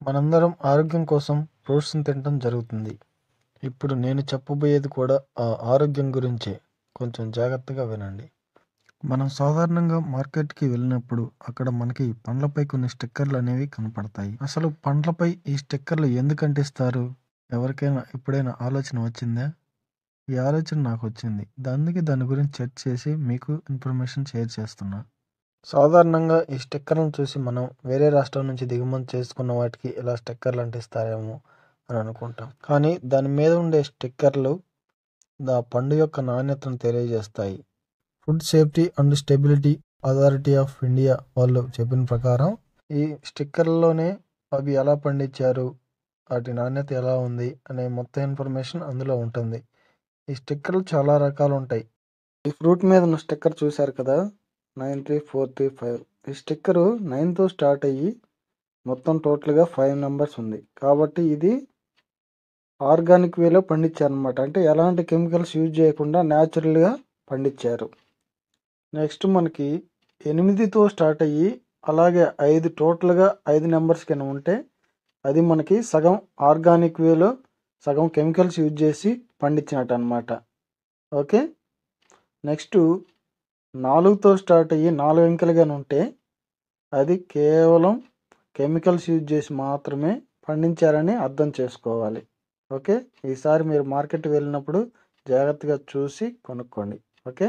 మనందరం ఆరోగ్యం కోసం ఫ్రూట్స్ని తినటం జరుగుతుంది. ఇప్పుడు నేను చెప్పబోయేది కూడా ఆ ఆరోగ్యం గురించే. కొంచెం జాగ్రత్తగా వినండి. మనం సాధారణంగా మార్కెట్కి వెళ్ళినప్పుడు అక్కడ మనకి పండ్లపై కొన్ని స్టిక్కర్లు అనేవి కనపడతాయి. అసలు పండ్లపై ఈ స్టిక్కర్లు ఎందుకు అంటిస్తారు? ఎవరికైనా ఎప్పుడైనా ఆలోచన వచ్చిందా? ఈ ఆలోచన నాకు వచ్చింది. అందుకే దాని గురించి చర్చ చేసి మీకు ఇన్ఫర్మేషన్ షేర్ చేస్తున్నా. సాధారణంగా ఈ స్టిక్కర్లను చూసి మనం వేరే రాష్ట్రం నుంచి దిగుమతి చేసుకున్న వాటికి ఇలా స్టిక్కర్లు అంటిస్తారేమో అని అనుకుంటాం. కానీ దాని మీద ఉండే స్టిక్కర్లు ఆ పండు యొక్క నాణ్యతను తెలియజేస్తాయి. Food safety and stability authority of India వాళ్ళు చెప్పిన ప్రకారం ఈ స్టిక్కర్లలోనే అవి ఎలా పండించారు, వాటి నాణ్యత ఎలా ఉంది అనే మొత్తం ఇన్ఫర్మేషన్ అందులో ఉంటుంది. ఈ స్టిక్కర్లు చాలా రకాలు ఉంటాయి. ఈ ఫ్రూట్ మీద ఉన్న స్టిక్కర్ చూశారు కదా, 93435. ఈ స్టిక్కరు 9తో స్టార్ట్ అయ్యి మొత్తం టోటల్గా 5 నెంబర్స్ ఉంది. కాబట్టి ఇది ఆర్గానిక్ వేలో పండించారనమాట. అంటే ఎలాంటి కెమికల్స్ యూజ్ చేయకుండా న్యాచురల్గా పండించారు. నెక్స్ట్ మనకి 8తో స్టార్ట్ అయ్యి అలాగే 5 టోటల్గా 5 నెంబర్స్ కింద ఉంటే అది మనకి సగం ఆర్గానిక్ వేలో సగం కెమికల్స్ యూజ్ చేసి పండించినట్టు అనమాట. ఓకే. నెక్స్ట్ 4తో స్టార్ట్ అయ్యి 4 అంకెలుగానే ఉంటే అది కేవలం కెమికల్స్ యూజ్ చేసి మాత్రమే పండించారని అర్థం చేసుకోవాలి. ఓకే. ఈసారి మీరు మార్కెట్కి వెళ్ళినప్పుడు జాగ్రత్తగా చూసి కొనుక్కోండి. ఓకే.